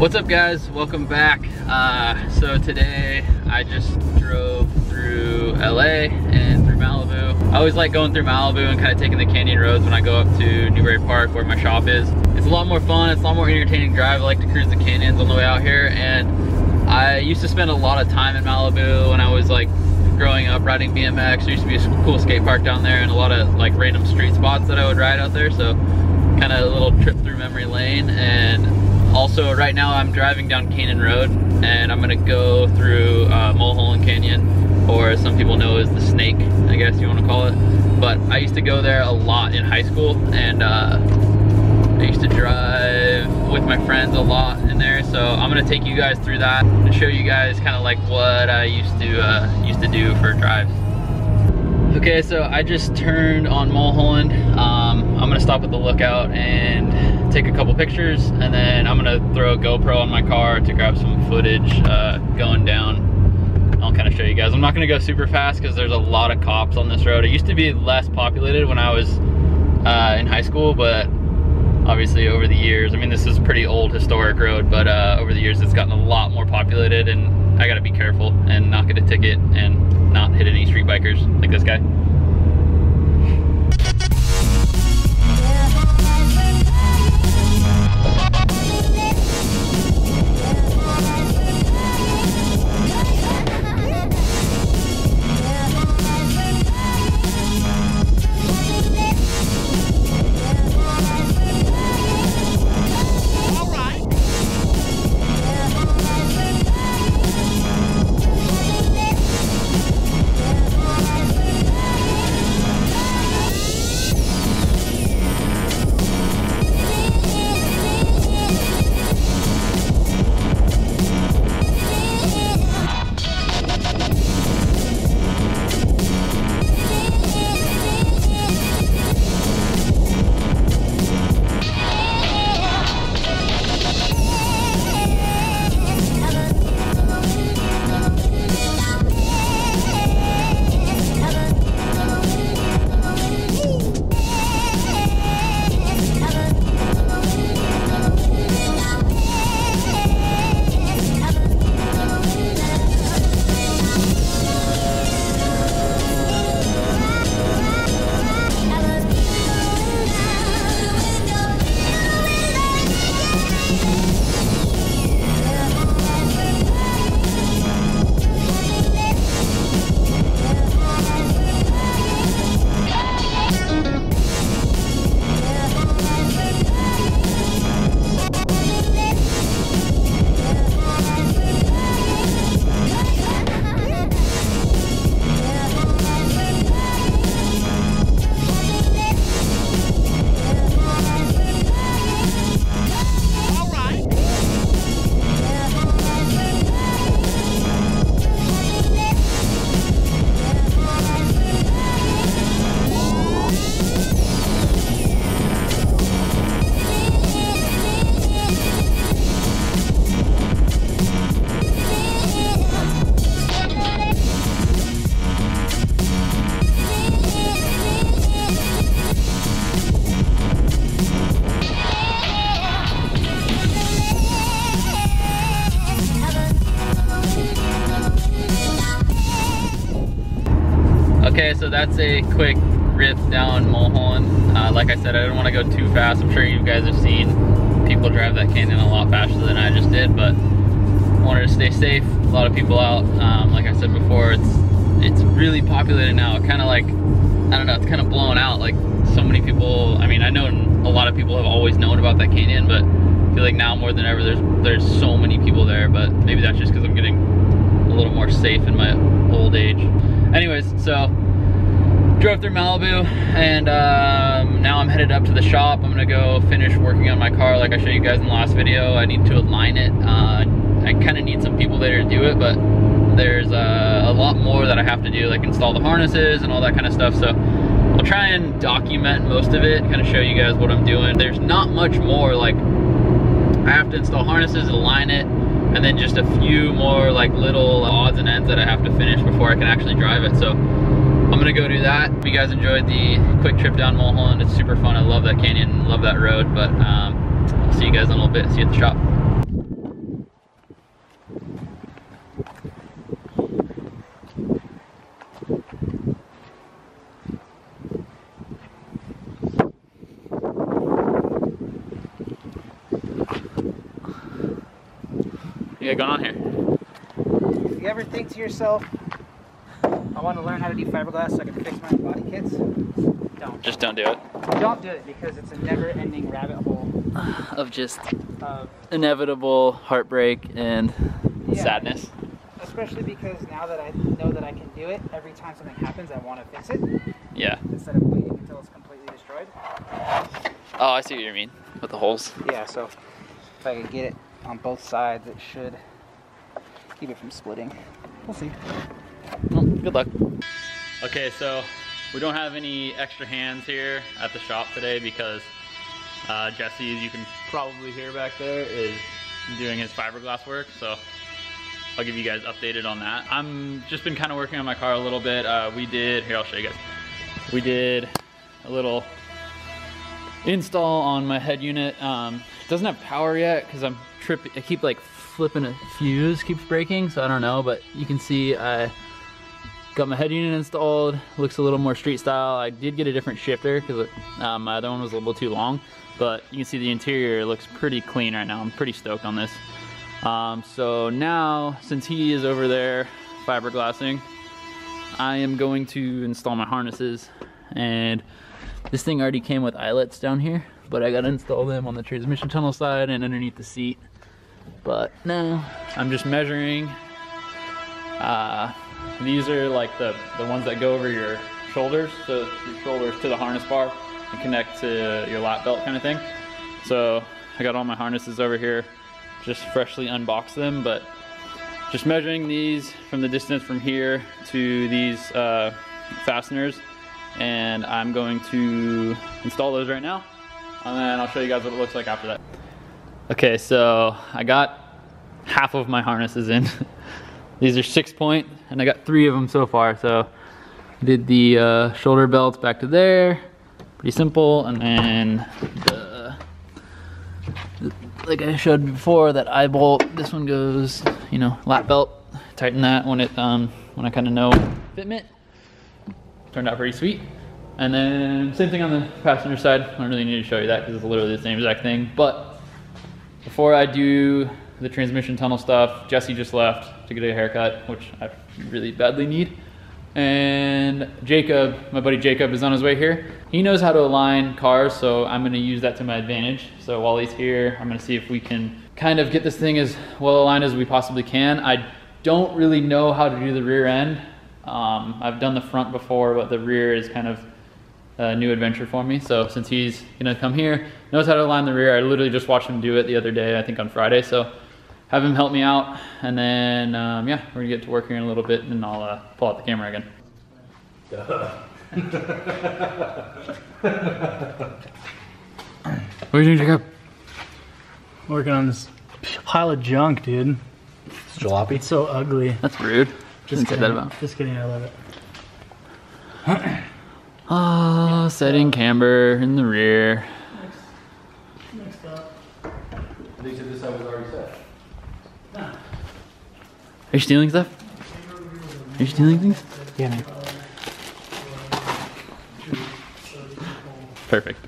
What's up guys, welcome back. So today I just drove through LA and through Malibu. I always like going through Malibu and kind of taking the canyon roads when I go up to Newbury Park where my shop is. It's a lot more fun, it's a lot more entertaining drive. I like to cruise the canyons on the way out here, and I used to spend a lot of time in Malibu when I was like growing up riding BMX. There used to be a cool skate park down there and a lot of like random street spots that I would ride out there, so kind of a little trip through memory lane. And also, right now I'm driving down Canyon Road, and I'm gonna go through Mulholland Canyon, or as some people know as the Snake, I guess you want to call it. But I used to go there a lot in high school, and I used to drive with my friends a lot in there. So I'm gonna take you guys through that and show you guys kind of like what I used to do for drives. Okay, so I just turned on Mulholland. I'm gonna stop at the lookout and take a couple pictures, and then I'm gonna throw a GoPro on my car to grab some footage going down. I'll kind of show you guys. I'm not gonna go super fast because there's a lot of cops on this road. It used to be less populated when I was in high school, but obviously over the years, I mean, this is a pretty old historic road, but over the years it's gotten a lot more populated, and I gotta be careful and not get a ticket and not hit any street bikers like this guy. Okay, so that's a quick rip down Mulholland. Like I said, I didn't want to go too fast. I'm sure you guys have seen people drive that canyon a lot faster than I just did, but I wanted to stay safe. A lot of people out. Like I said before, it's really populated now. Kind of like, I don't know, it's kind of blown out. Like so many people, I mean, I know a lot of people have always known about that canyon, but I feel like now more than ever there's so many people there. But maybe that's just because I'm getting a little more safe in my old age. Anyways, so drove through Malibu, and now I'm headed up to the shop. I'm gonna go finish working on my car like I showed you guys in the last video. I need to align it. I kind of need some people there to do it, but there's a lot more that I have to do, like install the harnesses and all that kind of stuff. So I'll try and document most of it, kind of show you guys what I'm doing. There's not much more. Like, I have to install harnesses, align it, and then just a few more like little odds and ends that I have to finish before I can actually drive it. So I'm gonna go do that. If you guys enjoyed the quick trip down Mulholland, it's super fun. I love that canyon, love that road, but I'll see you guys in a little bit. See you at the shop. you got going on here? If you ever think to yourself, I want to learn how to do fiberglass so I can fix my own body kits, don't. Just don't do it. Don't do it because it's a never-ending rabbit hole of just inevitable heartbreak and sadness. Especially because now that I know that I can do it, every time something happens, I want to fix it. Yeah. Instead of waiting until it's completely destroyed. Oh, I see what you mean with the holes. Yeah, so if I can get it on both sides, it should keep it from splitting. We'll see. Well, good luck. Okay, so we don't have any extra hands here at the shop today because Jesse, as you can probably hear back there, is doing his fiberglass work. So I'll give you guys updated on that. I'm just been kind of working on my car a little bit. Here, I'll show you guys. We did a little install on my head unit. It doesn't have power yet because I keep like flipping a fuse, keeps breaking, so I don't know, but you can see I got my head unit installed. Looks a little more street style. I did get a different shifter because my other one was a little too long, but you can see the interior looks pretty clean right now. I'm pretty stoked on this. So now, since he is over there fiberglassing, I am going to install my harnesses, and this thing already came with eyelets down here, but I gotta install them on the transmission tunnel side and underneath the seat. But now I'm just measuring. These are like the ones that go over your shoulders, so your shoulders to the harness bar and connect to your lap belt kind of thing. So I got all my harnesses over here, just freshly unboxed them, but just measuring these from the distance from here to these fasteners, and I'm going to install those right now, and then I'll show you guys what it looks like after that. Okay, so I got half of my harnesses in. These are 6-point, and I got 3 of them so far. So did the shoulder belts back to there, pretty simple, and then like I showed before, that eye bolt. This one goes, you know, lap belt. Tighten that when I kind of know fitment. Turned out pretty sweet. And then same thing on the passenger side. I don't really need to show you that because it's literally the same exact thing. But before I do the transmission tunnel stuff, Jesse just left to get a haircut, which I really badly need. And Jacob, my buddy Jacob, is on his way here. He knows how to align cars, so I'm gonna use that to my advantage. So while he's here, I'm gonna see if we can kind of get this thing as well aligned as we possibly can. I don't really know how to do the rear end. I've done the front before, but the rear is kind of a new adventure for me. So since he's gonna come here, knows how to align the rear. I literally just watched him do it the other day, I think on Friday. So have him help me out, and then yeah, we're gonna get to work here in a little bit, and I'll pull out the camera again. What are you doing, Jacob? Working on this pile of junk, dude. It's jalopy. It's so ugly. That's rude. Just kidding. Say that about. Just kidding, I love it. Oh, setting camber in the rear. Next up. They said this side was already set. No. Are you stealing stuff? Are you stealing things? Yeah, man. Perfect.